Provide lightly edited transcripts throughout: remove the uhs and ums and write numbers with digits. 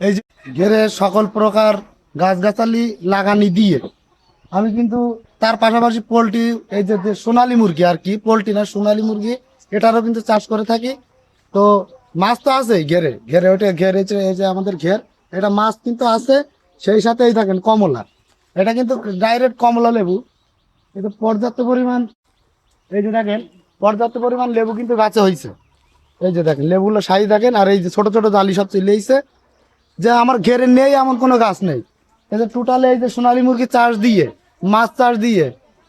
এই যে ঘেরে সকল প্রকার গাছগাছালি লাগানি দিয়ে আমি কিন্তু তার পাশাপাশি পোলট্রি, এই যে যে সোনালী মুরগি আর কি, পোলট্রি না সোনালী মুরগি, এটারও কিন্তু চাষ করে থাকি। তো মাছ তো আছে ঘেরে ঘেরে ওইটা ঘেরে এই যে আমাদের ঘের, এটা মাছ কিন্তু আছে। সেই সাথে এই দেখেন কমলা, এটা কিন্তু ডাইরেক্ট কমলা লেবু। এটা পর্যাপ্ত পরিমাণ, এই যে দেখেন পর্যাপ্ত পরিমাণ লেবু কিন্তু গাছে হয়েছে। এই যে দেখেন লেবুগুলো সাইজ দেখেন, আর এই যে ছোট ছোট জালি সব চলেছে। যে আমার ঘেরে নেই এমন কোনো গাছ নেই। এই যে টোটালে এই যে সোনালী মুরগি চাষ দিয়ে, মাছ চাষ দিয়ে,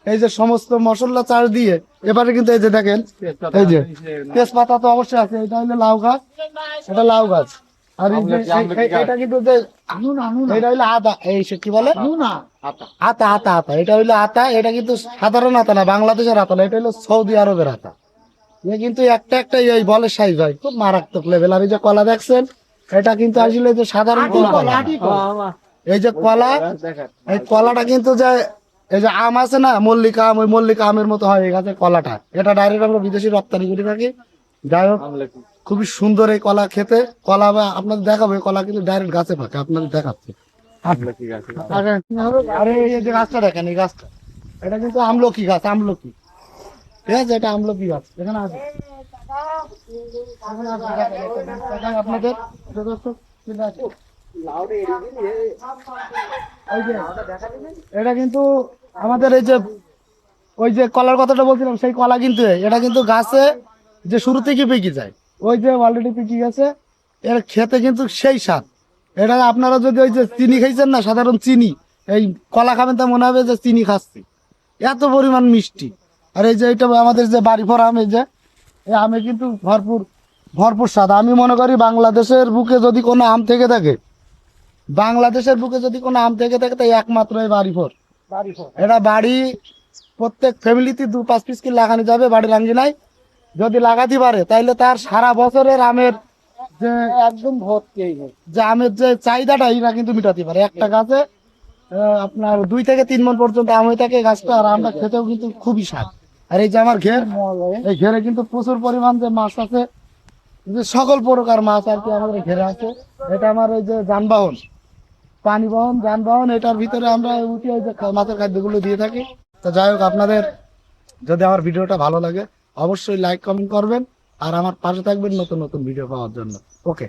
এই যে সমস্ত মশলা চাষ দিয়ে, এবারে কিন্তু এই যে দেখেন এই যে তেজপাতা তো অবশ্যই আছে। এটা হলো লাউ গাছ, এটা লাউ গাছ। আর এই যে এটা কিন্তু যে এটা হইলো আতা, এই সে কি বলে আতা আতা আতা, এটা হইলো আতা। এটা কিন্তু সাধারণ আতা না, বাংলাদেশের আতা না, এটা হলো সৌদি আরবের আতা। এ কিন্তু একটা একটা এই বলের সাইজ হয়, খুব মারাত্মক লেভেল। আর এই যে কলা দেখছেন, এটা কিন্তু আসলে যে সাধারণ কলা না। এই যে কলা, এই কলাটা কিন্তু যে এই যে আম আছে না, মল্লিকা আম, ওই মল্লিকা আমের মতো হয় এই গাছের কলাটা। এটা ডাইরেক্ট আমরা বিদেশি রপ্তানি করে থাকি। যাই হোক, খুবই সুন্দর এই কলা খেতে। কলা বা আপনাদের দেখাবো, এই কলা কিন্তু ডাইরেক্ট গাছে পাকে, আপনাদের দেখাচ্ছে। আরে এই যে গাছটা দেখেন, এই গাছটা এটা কিন্তু আমলকি গাছ, আমলকি। ঠিক আছে, এটা আমলকি গাছ এখানে আছে। আপনাদের এটা কিন্তু আমাদের এই যে ওই যে কলার কথাটা বলছিলাম, সেই কলা কিন্তু এটা কিন্তু গাছে যে শুরু থেকে পেকে যায়, ওই যে অলরেডি পেকে গেছে। এর খেতে কিন্তু সেই স্বাদ। এটা আপনারা যদি ওই যে চিনি খাইছেন না, সাধারণ চিনি, এই কলা খাবেন তা মনে হবে যে চিনি খাচ্ছি, এত পরিমাণ মিষ্টি। আর এই যে এটা আমাদের যে বাড়ি ভরা আম, এই যে এই আমে কিন্তু ভরপুর ভরপুর স্বাদ। আমি মনে করি বাংলাদেশের বুকে যদি কোনো আম থেকে থাকে, বাংলাদেশের বুকে যদি কোনো আম থেকে থাকে, তাই একমাত্র এই বাড়িফোর। এটা বাড়ি প্রত্যেক ফ্যামিলিতে 2-5 পিস করে লাগানো যাবে বাড়ির আঙ্গিনায়। যদি লাগাতে পারে তাইলে তার সারা বছরের আমের যে একদম ভর্তি, যে আমের যে চাহিদাটা এরা কিন্তু মিটাতে পারে। একটা গাছে আপনার 2 থেকে 3 মণ পর্যন্ত আম হয়ে থাকে গাছটা, আর আমটা খেতেও কিন্তু খুবই স্বাদ। আর এই যে আমার ঘের, এই ঘেরে কিন্তু প্রচুর পরিমাণ যে মাছ আছে, যে সকল প্রকার মাছ আর কি আমাদের ঘেরে আছে। এটা আমার ওই যে যানবাহন, পানি বহন যানবাহন, এটার ভিতরে আমরা উঠি ওই যে মাছের খাদ্যগুলো দিয়ে থাকি। তো যাই হোক, আপনাদের যদি আমার ভিডিওটা ভালো লাগে অবশ্যই লাইক কমেন্ট করবেন, আর আমার পাশে থাকবেন নতুন নতুন ভিডিও পাওয়ার জন্য। ওকে।